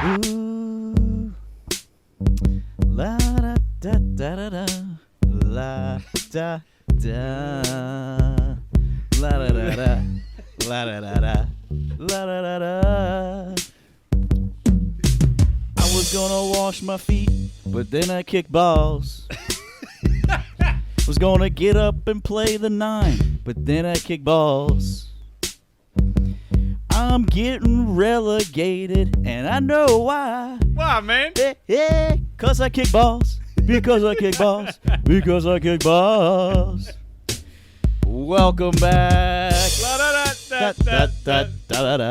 Ooh, la da da da da da, la da da, la da da da, la da da da, la da da da. I was gonna wash my feet, but then I kicked balls. Was gonna get up and play the 9, but then I kicked balls. I'm getting relegated, and I know why. Why, man? Yeah, cause I kick balls. Because I kick balls. Because I kick balls. Welcome back. Da-da-da-da-da-da.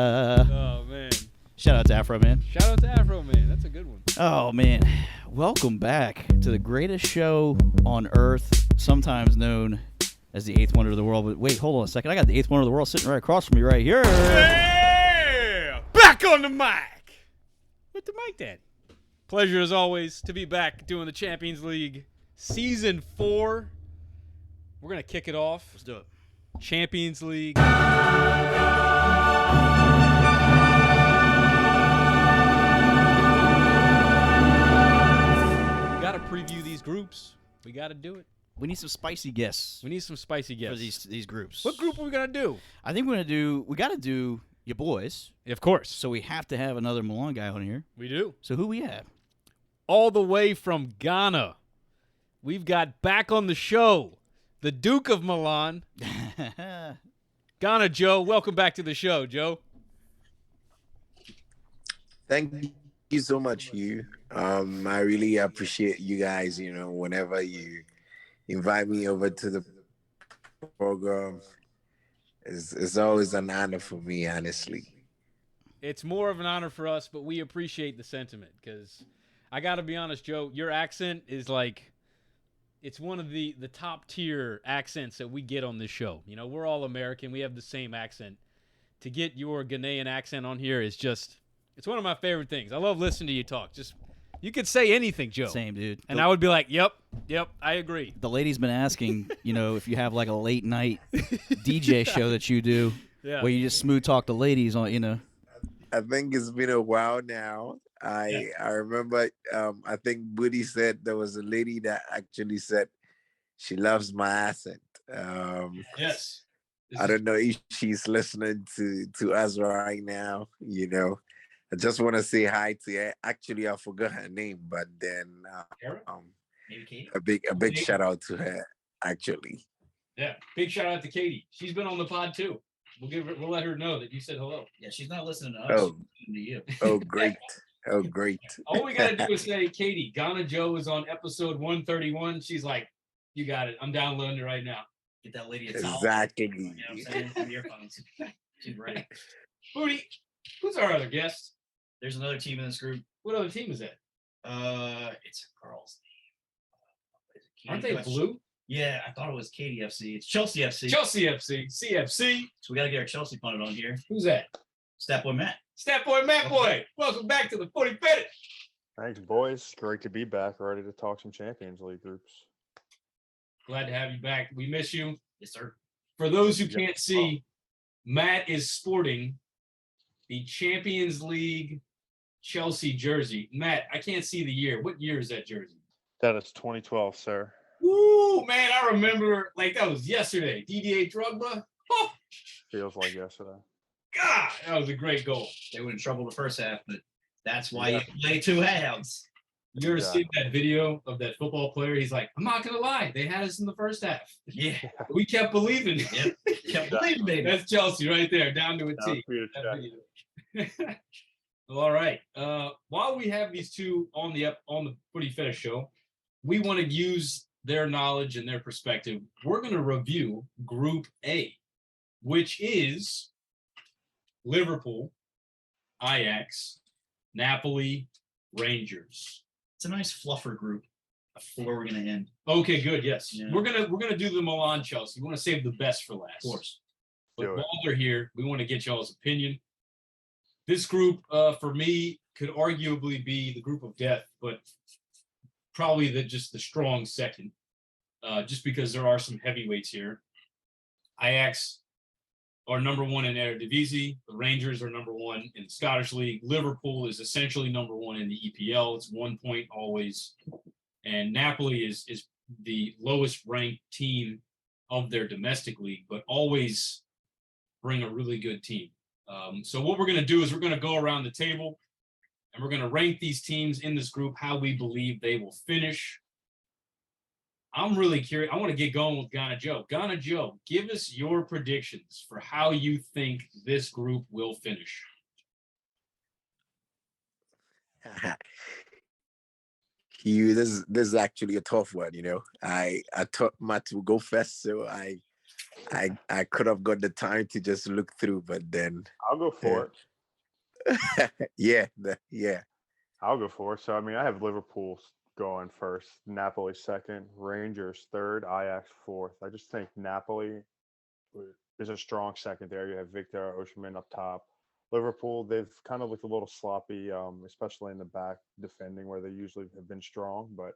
Oh, man. Shout out to Afro Man. Shout out to Afro Man. That's a good one. Oh, man. Welcome back to the greatest show on earth, sometimes known as the 8th wonder of the world. But wait, hold on a second. I got the 8th wonder of the world sitting right across from me right here. Yeah! Back on the mic. With the mic, Dad. Pleasure, as always, to be back doing the Champions League Season 4. We're going to kick it off. Let's do it. Champions League. Got to preview these groups. We got to do it. We need some spicy guests We need some spicy for guests. these groups. What group are we going to do? I think we got to do your boys. Of course. So we have to have another Milan guy on here. We do. So who we have? All the way from Ghana, we've got back on the show, the Duke of Milan, Ghana Joe. Welcome back to the show, Joe. Thank you so much, Hugh. I really appreciate you guys, whenever you invite me over to the program. It's always an honor for me, honestly. It's more of an honor for us, but we appreciate the sentiment because I got to be honest, Joe, your accent is like, it's one of the top tier accents that we get on this show. You know, we're all American. We have the same accent. To get your Ghanaian accent on here is just, it's one of my favorite things. I love listening to you talk. Just, you could say anything, Joe. Same, dude. And I would be like, yep, I agree. The lady's been asking, if you have like a late night DJ show that you do, where you just smooth talk the ladies on, I think it's been a while now. I remember, I think Woody said there was a lady that actually said she loves my accent. Yes. I don't know if she's listening to us right now, I just want to say hi to her. Actually, I forgot her name, but then a big shout out to her, actually. Yeah, big shout out to Katie. She's been on the pod too. We'll let her know that you said hello. Yeah, she's not listening to us. Oh, She's listening to you. oh, great. Oh, great. All we gotta do is say, Katie, Ghana Joe is on episode 131. She's like, you got it. I'm downloading it right now. Get that lady a towel. Exactly. You know what I'm saying? Some earphones. She's ready. Booty, who's our other guest? There's another team in this group. What other team is that? It's a girl's name. Aren't they blue? Yeah, I thought it was Katie FC. It's Chelsea FC. Chelsea FC, CFC. So we got to get our Chelsea punted on here. Who's that? Stat Boy Matt. Stat Boy, Matt Boy. Welcome back to the Footy Fetish. Thanks, boys. Great to be back, ready to talk some Champions League groups. Glad to have you back. We miss you. Yes, sir. For those who can't see, Matt is sporting the Champions League Chelsea jersey. Matt, I can't see the year. What year is that jersey? That is 2012, sir. Woo, man, I remember like that was yesterday. DDA Drogba. Oh, Feels like yesterday. God, that was a great goal. They were in trouble the first half, but that's why you play two halves. You ever seen that video of that football player? He's like, I'm not going to lie. They had us in the first half. Yeah. We kept believing. Yep. Kept believing, baby. That's Chelsea right there, down to a T. That video. Well, all right. While we have these two on the Footy Fetish Show, we want to use their knowledge and their perspective. We're going to review Group A, which is Liverpool, Ajax, Napoli, Rangers. It's a nice fluffer group before we're going to end. Okay, good. Yes. Yeah. We're gonna do the Milan Chelsea. We want to save the best for last. Of course. But while they're here, we want to get y'all's opinion. This group, for me, could arguably be the group of death, but probably just the strong second, just because there are some heavyweights here. Ajax are number one in Eredivisie. The Rangers are number one in the Scottish League. Liverpool is essentially number one in the EPL. It's 1 point always. And Napoli is the lowest ranked team of their domestic league, but always bring a really good team. So what we're going to do is we're going to go around the table and we're going to rank these teams in this group, how we believe they will finish. I'm really curious. I want to get going with Ghana Joe. Ghana Joe, give us your predictions for how you think this group will finish. Hugh, this is actually a tough one. I thought Matt would go first, so I could have got the time to just look through, but then I'll go for it. Yeah. I'll go for it. So, I have Liverpool going first, Napoli second, Rangers third, Ajax fourth. I just think Napoli is a strong second there. You have Victor Osimhen up top. Liverpool, they've kind of looked a little sloppy, especially in the back defending where they usually have been strong, but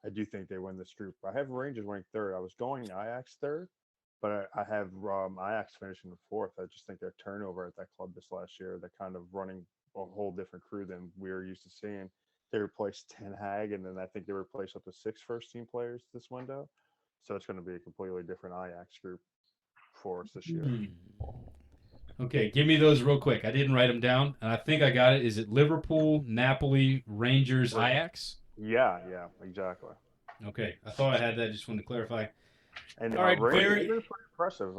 I do think they win this group. I have Rangers winning third. I was going Ajax third, but I have Ajax finishing the fourth. I just think their turnover at that club this last year, they're kind of running a whole different crew than we were used to seeing. They replaced Ten Hag, and then I think they replaced up to 6 first-team players this window. So it's going to be a completely different Ajax group for us this year. Okay, give me those real quick. I didn't write them down, and I think I got it. Is it Liverpool, Napoli, Rangers, Ajax? Yeah, exactly. Okay, I thought I had that. Just wanted to clarify. And all right, Rangers are pretty impressive.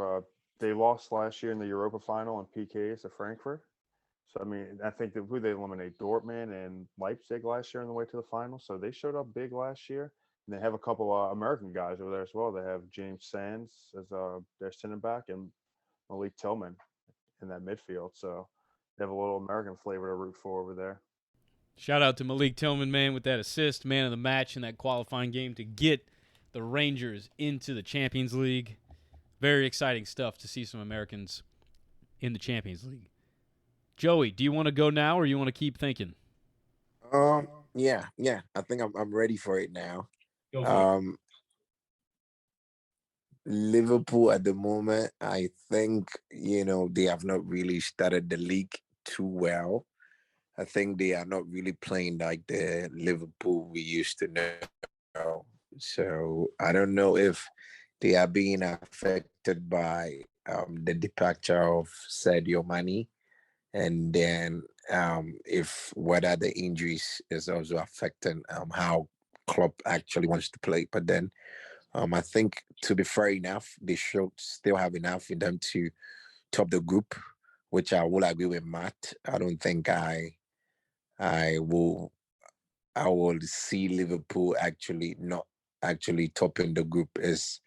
They lost last year in the Europa final on PKs to Frankfurt. So, I think who they eliminated, Dortmund and Leipzig last year on the way to the final. So they showed up big last year. And they have a couple American guys over there as well. They have James Sands as their center back and Malik Tillman in that midfield. So they have a little American flavor to root for over there. Shout out to Malik Tillman, man, with that assist, man of the match in that qualifying game to get the Rangers into the Champions League. Very exciting stuff to see some Americans in the Champions League. Joey, do you want to go now or you want to keep thinking? Yeah. I think I'm ready for it now. Liverpool at the moment, I think, they have not really started the league too well. I think they are not really playing like the Liverpool we used to know. So I don't know if they are being affected by the departure of Sadio Mane. And then if whether the injuries is also affecting how Klopp actually wants to play. But then I think, to be fair enough, they should still have enough in them to top the group, which I will agree with Matt. I don't think I will see Liverpool not actually topping the group. Is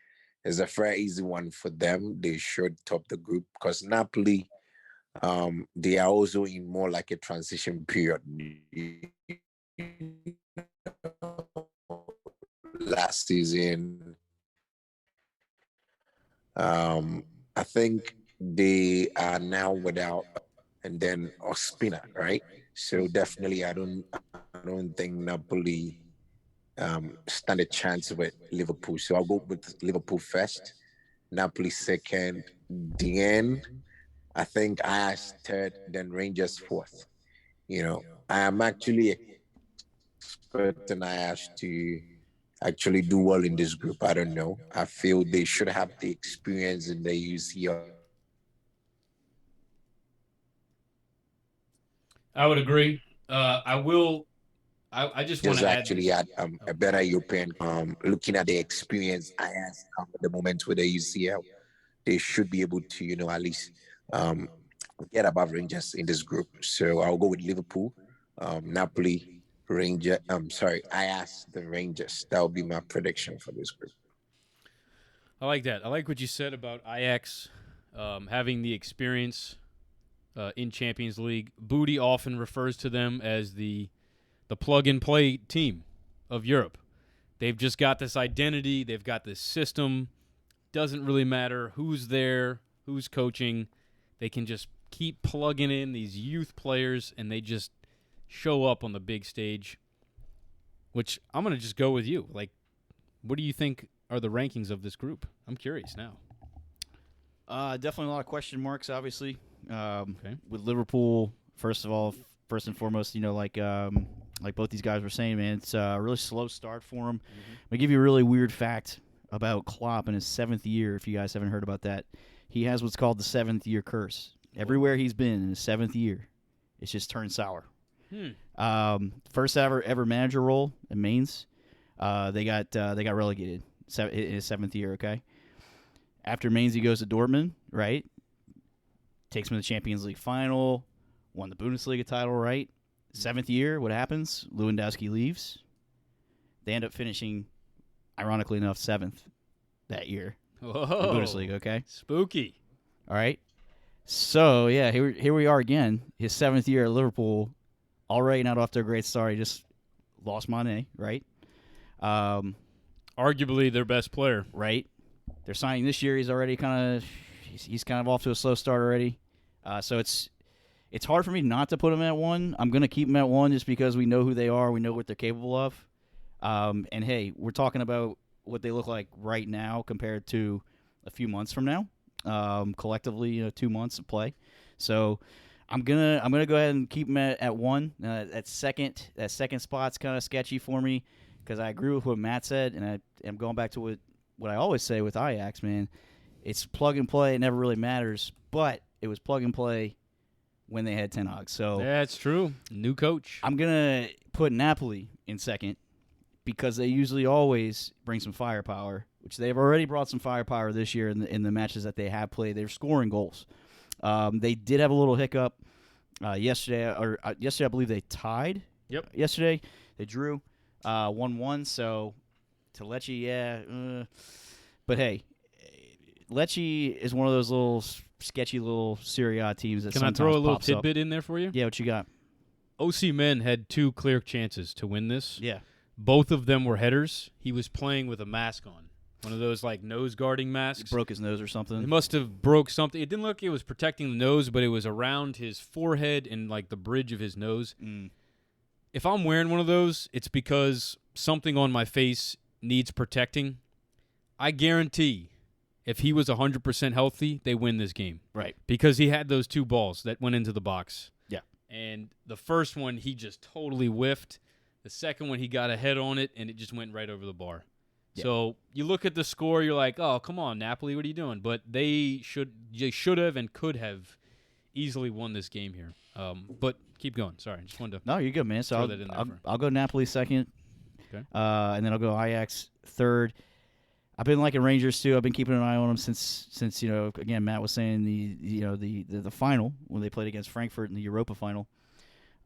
a very easy one for them. They should top the group because Napoli, they are also in more like a transition period. Last season, I think they are now without, and then Ospina, right? So definitely, I don't think Napoli stand a chance with Liverpool. So I'll go with Liverpool first, Napoli second, then I think Ajax third, then Rangers fourth. I am actually expecting Ajax to actually do well in this group. I don't know. I feel they should have the experience in the UCL. I would agree. I just want to actually add a better European. Looking at the experience Ajax at the moment with the UCL, they should be able to, at least get above Rangers in this group. So I'll go with Liverpool, Napoli, Ajax, the Rangers. That will be my prediction for this group. I like that. I like what you said about Ajax having the experience in Champions League. Booty often refers to them as the plug-and-play team of Europe. They've just got this identity. They've got this system. Doesn't really matter who's there, who's coaching. They can just keep plugging in these youth players, and they just show up on the big stage, which I'm going to just go with you. Like, what do you think are the rankings of this group? I'm curious now. Definitely a lot of question marks, obviously. Okay. With Liverpool, first and foremost, like both these guys were saying, man, it's a really slow start for him. I'm gonna give you a really weird fact about Klopp in his 7th year. If you guys haven't heard about that, he has what's called the 7th year curse. Everywhere he's been in his 7th year, it's just turned sour. First ever manager role in Mainz, they got relegated in his 7th year. Okay. After Mainz, he goes to Dortmund, right? Takes him to the Champions League final, won the Bundesliga title, right? 7th year, what happens? Lewandowski leaves. They end up finishing, ironically enough, 7th that year. Whoa. In Bundesliga, okay? Spooky. All right. So, yeah, here we are again. His 7th year at Liverpool, already not off to a great start. He just lost Mane, right? Arguably their best player. Right. They're signing this year. He's already he's kind of off to a slow start already. So it's hard for me not to put him at 1. I'm going to keep him at 1 just because we know who they are. We know what they're capable of. And, hey, we're talking about what they look like right now compared to a few months from now. Collectively, 2 months of play. So I'm gonna go ahead and keep him at 1. That second spot's kind of sketchy for me because I agree with what Matt said, and I'm going back to what I always say with Ajax, man. It's plug and play. It never really matters, but it was plug and play when they had Ten Hag. So that's true. New coach. I'm gonna put Napoli in second because they usually always bring some firepower, which they've already brought some firepower this year in the matches that they have played. They're scoring goals. They did have a little hiccup yesterday. Yesterday, I believe they tied. Yep. Yesterday, they drew 1-1. So to Lecce, yeah. But hey, Lecce is one of those little sketchy little Serie A teams that Can I sometimes throw a little pops up. tidbit in there for you? Yeah, what you got? Osimhen had 2 clear chances to win this. Yeah. Both of them were headers. He was playing with a mask on. One of those like nose guarding masks. He broke his nose or something. He must have broke something. It didn't look like it was protecting the nose, but it was around his forehead and like the bridge of his nose. If I'm wearing one of those, it's because something on my face needs protecting. I guarantee if he was 100% healthy, they win this game. Right. Because he had those 2 balls that went into the box. Yeah. And the first one, he just totally whiffed. The second one, he got a head on it, and it just went right over the bar. Yeah. So you look at the score, you're like, oh, come on, Napoli, what are you doing? But they should have and could have easily won this game here. But keep going. Sorry, just wanted to. No, you're good, man. So I'll go Napoli second. Okay. And then I'll go Ajax third. I've been liking Rangers too. I've been keeping an eye on them since again Matt was saying the final when they played against Frankfurt in the Europa final.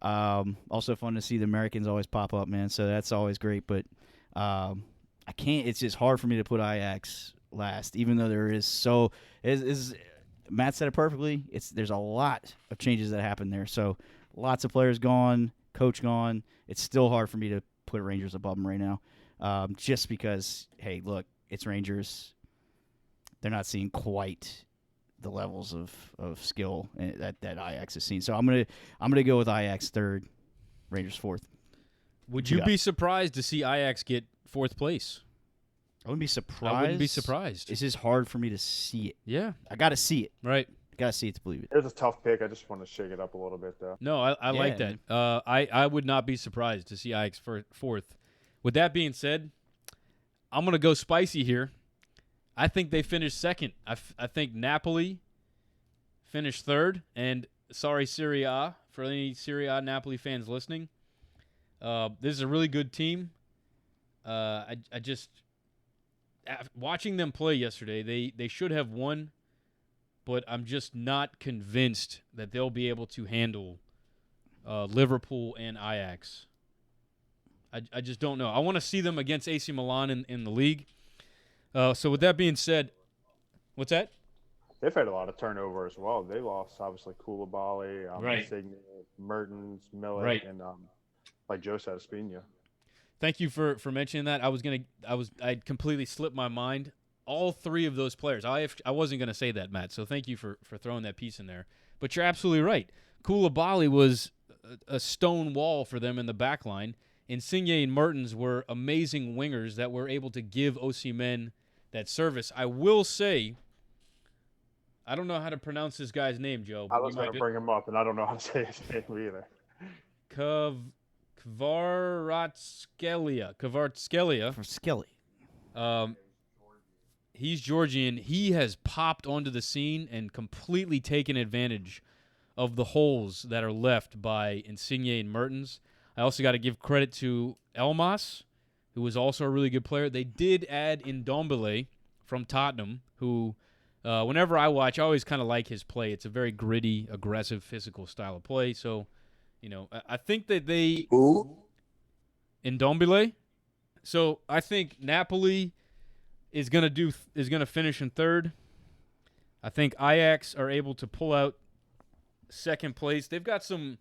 Also fun to see the Americans always pop up, man. So that's always great. But I can't. It's just hard for me to put Ajax last, even though there is Matt said it perfectly. There's a lot of changes that happen there. So lots of players gone, coach gone. It's still hard for me to put Rangers above them right now, just because. Hey, look, it's Rangers. They're not seeing quite the levels of skill that Ajax has seen. So I'm gonna go with Ajax third, Rangers fourth. Would you be surprised to see Ajax get 4th place? I wouldn't be surprised. I wouldn't be surprised. It's just hard for me to see it. Yeah. I got to see it. Right. I got to see it to believe it. It's a tough pick. I just want to shake it up a little bit, though. No, I like that. I would not be surprised to see Ajax 4th. With that being said, I'm going to go spicy here. I think they finished second. I think Napoli finished third. And sorry, Serie A, for any Serie A Napoli fans listening. This is a really good team. I just watching them play yesterday, they should have won, but I'm just not convinced that they'll be able to handle Liverpool and Ajax. I just don't know. I want to see them against AC Milan in the league. So with that being said, what's that? They've had a lot of turnover as well. They lost, obviously, Koulibaly, Insigne, Mertens, Milik, and like Joe said, Espina. Thank you for mentioning that. I completely slipped my mind. All 3 of those players. I wasn't gonna say that, Matt. So thank you for throwing that piece in there. But you're absolutely right. Koulibaly was a stone wall for them in the back line. Insigne and Mertens were amazing wingers that were able to give Osimhen that service. I will say, I don't know how to pronounce this guy's name, Joe. I was going to bring him up, and I don't know how to say his name either. Kvaratskhelia. For Skelly. He's Georgian. He has popped onto the scene and completely taken advantage of the holes that are left by Insigne and Mertens. I also got to give credit to Elmas, who was also a really good player. They did add Ndombele from Tottenham, who, whenever I watch, I always kind of like his play. It's a very gritty, aggressive, physical style of play. So, I think that they... Who? Ndombele. So, I think Napoli is gonna finish in third. I think Ajax are able to pull out second place. They've got some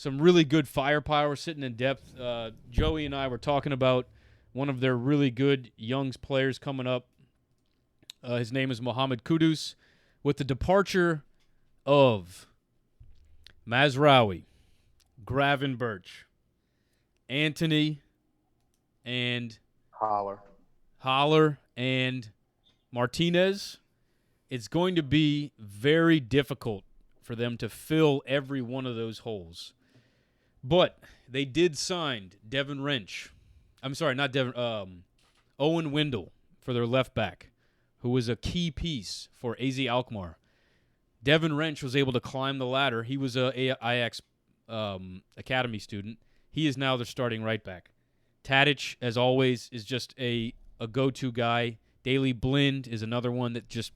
really good firepower sitting in depth. Joey and I were talking about one of their really good young players coming up. His name is Mohamed Kudus. With the departure of Mazraoui, Gravenberch, Anthony, and Holler and Martinez, it's going to be very difficult for them to fill every one of those holes. But they did sign Devin Wrench. I'm sorry, not Devin. Owen Wendell for their left back, who was a key piece for AZ Alkmaar. Devin Wrench was able to climb the ladder. He was a Ajax academy student. He is now their starting right back. Tadic, as always, is just a go-to guy. Daley Blind is another one that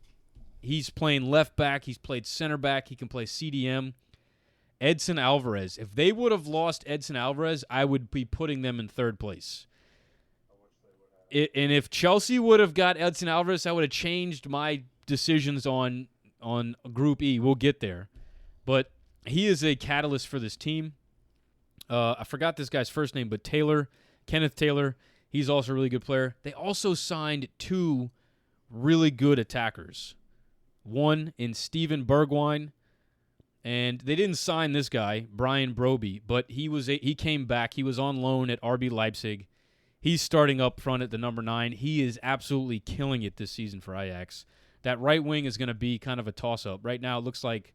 he's playing left back. He's played center back. He can play CDM. Edson Alvarez. If they would have lost Edson Alvarez, I would be putting them in third place. And if Chelsea would have got Edson Alvarez, I would have changed my decisions on Group E. We'll get there. But he is a catalyst for this team. I forgot this guy's first name, but Kenneth Taylor, he's also a really good player. They also signed 2 really good attackers. One in Steven Bergwijn, and they didn't sign this guy, Brian Broby, but he came back. He was on loan at RB Leipzig. He's starting up front at the number 9. He is absolutely killing it this season for Ajax. That right wing is going to be kind of a toss-up. Right now it looks like,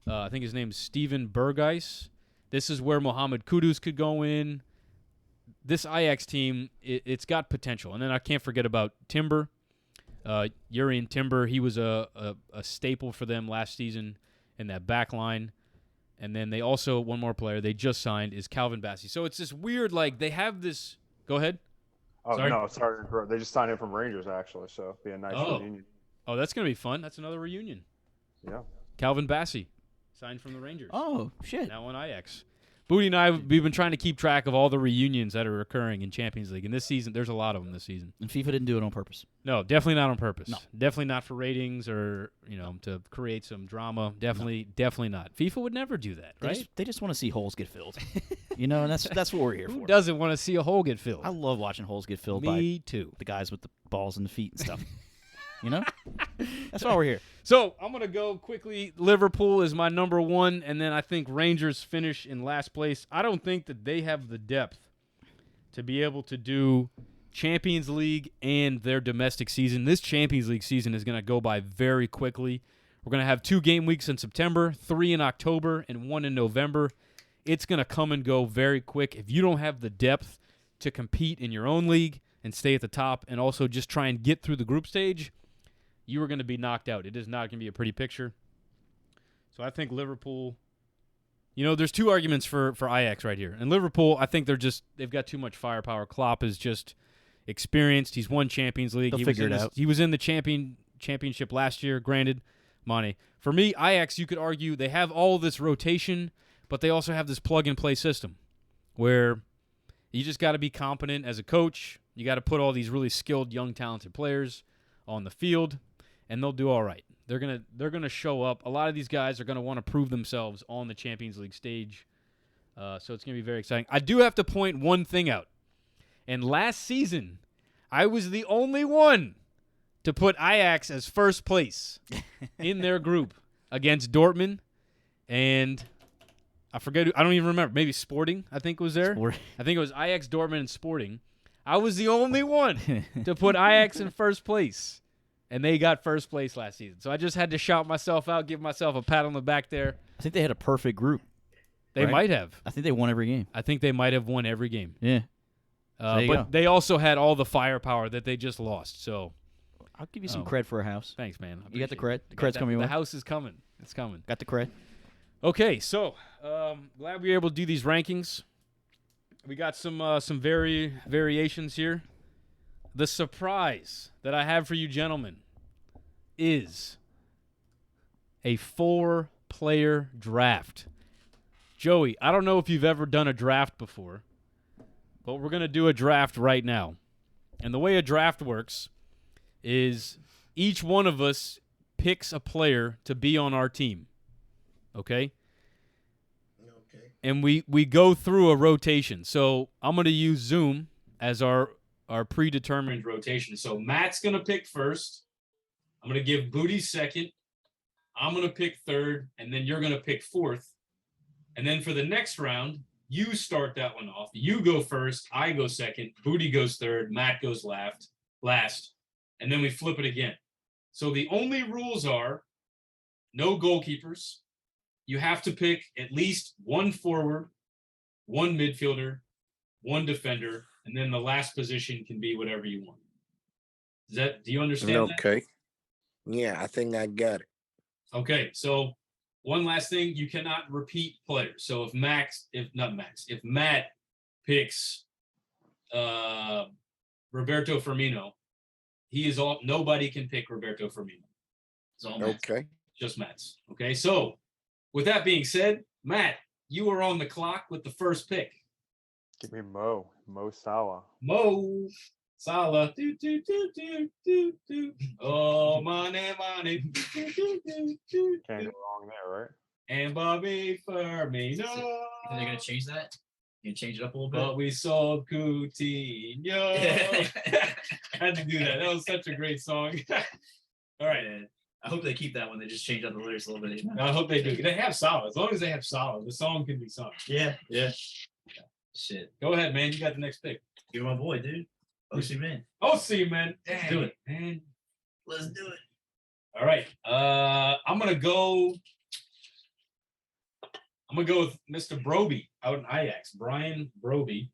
I think his name is Steven Berghuis. This is where Mohamed Kudus could go in. This Ajax team, it's got potential. And then I can't forget about Timber. Urian Timber, he was a staple for them last season in that back line. And then they also, one more player they just signed is Calvin Bassey. So it's this weird, they have this. Go ahead. Oh, sorry. No, sorry. They just signed him from Rangers, actually, so it'll be a nice reunion. Oh, that's going to be fun. That's another reunion. Yeah. Calvin Bassey signed from the Rangers. Oh, shit. Now on Ajax. Booty and I, we've been trying to keep track of all the reunions that are occurring in Champions League. And this season, there's a lot of them this season. And FIFA didn't do it on purpose. No, definitely not on purpose. No. Definitely not for ratings or, to create some drama. Definitely not. FIFA would never do that, right? They just want to see holes get filled. And that's what we're here Who for. doesn't want to see a hole get filled? I love watching holes get filled Me too. the guys with the balls in the feet and stuff. That's why we're here. So I'm going to go quickly. Liverpool is my number 1, and then I think Rangers finish in last place. I don't think that they have the depth to be able to do Champions League and their domestic season. This Champions League season is going to go by very quickly. We're going to have 2 game weeks in September, 3 in October, and 1 in November. It's going to come and go very quick. If you don't have the depth to compete in your own league and stay at the top and also just try and get through the group stage, you are going to be knocked out. It is not going to be a pretty picture. So I think Liverpool, there's 2 arguments for Ajax right here. And Liverpool, I think they've got too much firepower. Klopp is just experienced. He's won Champions League. They'll figure it out. He was in the championship last year, granted. Money. For me, Ajax, you could argue they have all this rotation, but they also have this plug-and-play system where you just got to be competent as a coach. You got to put all these really skilled, young, talented players on the field, and they'll do all right. They're gonna show up. A lot of these guys are gonna want to prove themselves on the Champions League stage, so it's gonna be very exciting. I do have to point one thing out, and last season, I was the only one to put Ajax as first place in their group against Dortmund, and I don't even remember. Maybe Sporting, I think, was there. I think it was Ajax, Dortmund, and Sporting. I was the only one to put Ajax in first place. and they got first place last season. So I just had to shout myself out, give myself a pat on the back there. I think they had a perfect group. They right? might have. I think they won every game. I think they might have won every game. Yeah. There you But go. they also had all the firepower that they just lost. So I'll give you some cred for a house. thanks, man. I You got the appreciate cred? it. The cred's coming your The way? house is coming. It's coming. Got the cred? Okay, so glad we were able to do these rankings. We got some variations here. The surprise that I have for you gentlemen is a 4-player draft. Joey, I don't know if you've ever done a draft before, but we're going to do a draft right now. And the way a draft works is each one of us picks a player to be on our team. Okay? And we go through a rotation. So I'm going to use Zoom as our predetermined rotation. So Matt's going to pick first. I'm going to give Booty second. I'm going to pick third. And then you're going to pick fourth. And then for the next round, you start that one off. You go first. I go second. Booty goes third. Matt goes last. And then we flip it again. So the only rules are no goalkeepers. You have to pick at least one forward, one midfielder, one defender, and then the last position can be whatever you want. Do you understand that? Okay. Yeah, I think I got it. Okay, so one last thing, you cannot repeat players. So if Matt picks Roberto Firmino, nobody can pick Roberto Firmino. It's all Matt's. Okay. Just Matt's. Okay, so with that being said, Matt, you are on the clock with the first pick. Give me Mo Salah. Mo Salah. Do, do, do, do, do, do. Oh, money. Do, do, do, do, Can't do. go wrong there, right? And Bobby Firmino. They're gonna change that. You can change it up a little bit. But we sold Coutinho. I had to do that. That was such a great song. All right. Yeah. I hope they keep that one. They just change up the lyrics a little bit. I hope they do. They have Salah. As long as they have Salah, the song can be sung. Yeah. Shit. Go ahead, man. You got the next pick. You're my boy, dude. OC man. OC, man. Let's do it, man. Let's do it. All right. I'm gonna go with Mr. Broby out in Ajax. Brian Broby.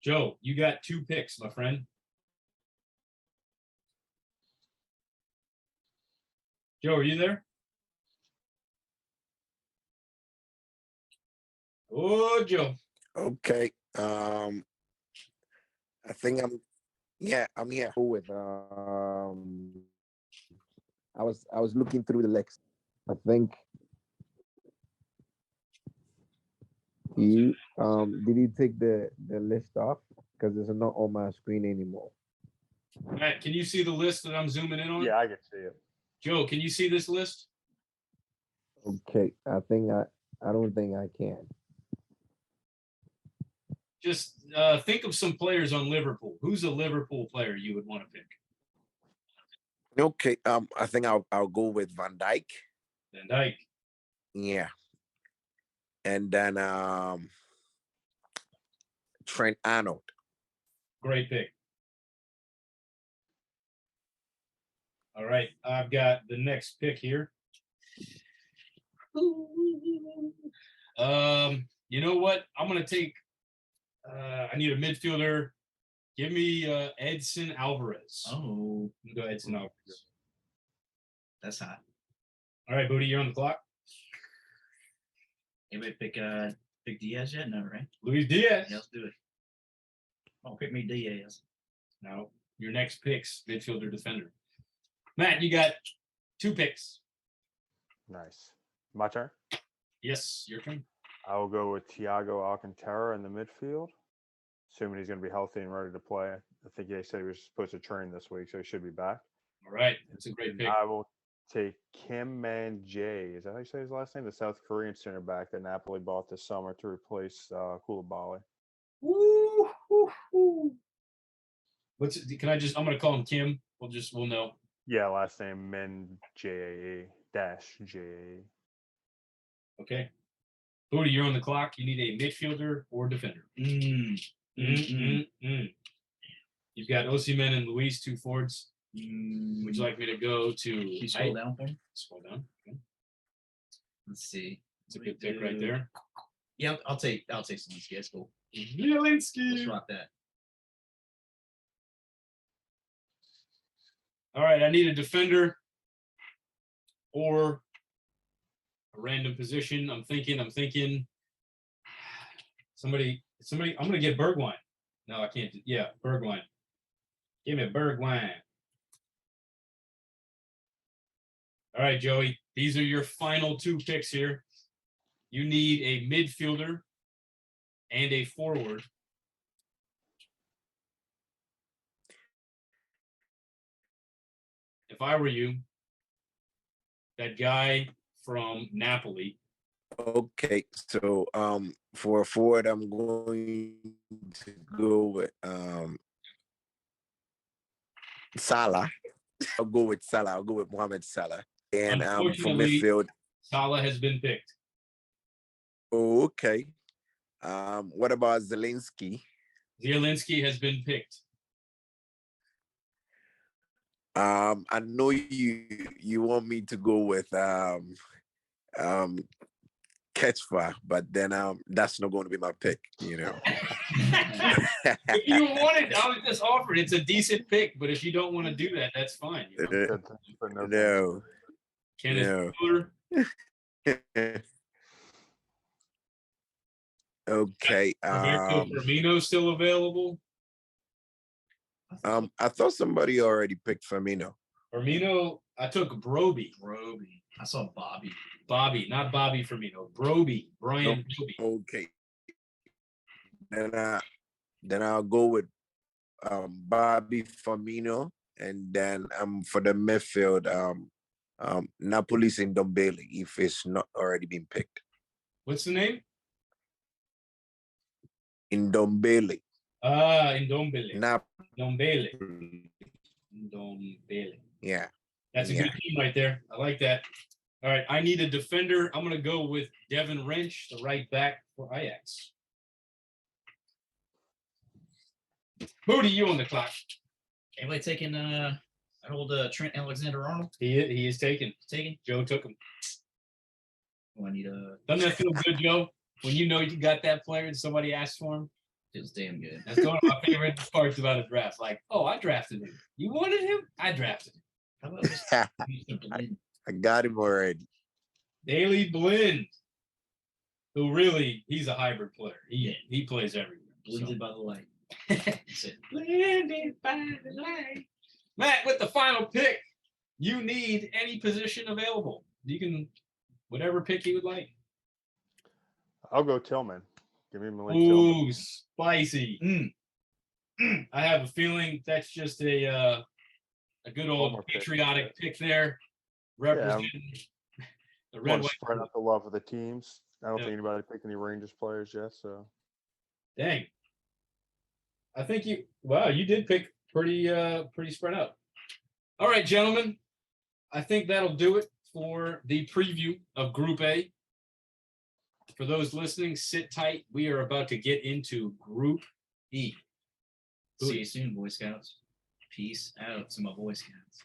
Joe, you got 2 picks, my friend. Joe, are you there? Oh, Joe. Okay. I think I'm here. With I was looking through the legs. I think did he take the list off? Because it's not on my screen anymore. Matt, can you see the list that I'm zooming in on? Yeah, I can see it. Joe, can you see this list? Okay. I don't think I can. Just think of some players on Liverpool. Who's a Liverpool player you would want to pick? Okay. I think I'll go with Van Dijk. Van Dijk. Yeah. And then Trent Arnold. Great pick. All right, I've got the next pick here. You know what? I'm gonna take. I need a midfielder. Give me Edson Alvarez. Oh, Go Edson Alvarez. that's hot. All right, Booty, you're on the clock. Anybody pick Diaz yet? No, right? Luis Diaz. Yeah, let's do it. Oh, pick me Diaz. Now, your next pick's midfielder defender. Matt, you got 2 picks. Nice. My turn. Yes, your turn. I will go with Thiago Alcantara in the midfield, assuming he's going to be healthy and ready to play. I think they said he was supposed to train this week, so he should be back. All right, that's a great And pick. I will take Kim Man-jae. Is that how you say his last name? The South Korean center back that Napoli bought this summer to replace Koulibaly. Woo, woo, woo. I'm gonna call him Kim. We'll know. Yeah, last name Men-jae -Jae. Okay. Booty, you're on the clock. You need a midfielder or defender. Yeah, You've got Osimhen and Luis, 2 forwards. Would you like me to go to? Can you scroll down for me? Scroll down. Okay. Let's see. It's a good pick right there. Yeah, I'll take Zielinski. That's cool. Zielinski. Let's rock that. All right, I need a defender or a random position. I'm thinking. Somebody. I'm gonna get Bergwijn. No, I can't. Yeah, Bergwijn. Give me Bergwijn. All right, Joey. These are your final 2 picks here. You need a midfielder and a forward. If I were you, that guy from Napoli. Okay, so for a forward, I'm going to go with Salah. I'll go with Salah. I'll go with Mohamed Salah. And for Unfortunately, midfield, Salah has been picked. oh, okay. What about Zielinski? Zielinski has been picked. I know you want me to go with Ketchfa, but then that's not going to be my pick, you know. If you want it, I was just offered. It's a decent pick, but if you don't want to do that, that's fine. You know? No. Kenneth Miller. Okay. Roberto Firmino still available? I thought somebody already picked Firmino. Firmino, I took Broby. I saw Bobby. Bobby, not Bobby Firmino. Broby. Brian Broby. Okay. Then I'll go with Bobby Firmino, and then for the midfield, Napoli's in Ndombele if it's not already been picked. What's the name? Ndombele. Ndombele. Ndombele. Ndombele. Yeah. That's a good team right there. I like that. All right, I need a defender. I'm going to go with Devin Wrench, the right back for Ajax. Booty, you on the clock. Anybody taking that old Trent Alexander-Arnold? He is taken. Taken? Joe took him. Oh, I need a. Doesn't that feel good, Joe? When you know you got that player and somebody asked for him? Feels damn good. That's one of my favorite parts about a draft. Like, oh, I drafted him. You wanted him? I drafted him. How about this? I got him already. Daley Blind, who really, he's a hybrid player. He plays everywhere. Blinded by the light. Blinded by the light. Matt, with the final pick, you need any position available. You can, whatever pick you would like. I'll go Tillman. Give me Malik Tillman. Ooh, Tillman. Spicy. I have a feeling that's just a good old patriotic pick there. Representing the Red White. Spread out the love of the teams. I don't think anybody picked any Rangers players yet. So, dang. I think you did pick pretty spread out. All right, gentlemen. I think that'll do it for the preview of Group A. For those listening, sit tight. We are about to get into Group E. See you soon, Boy Scouts. Peace out to my Boy Scouts.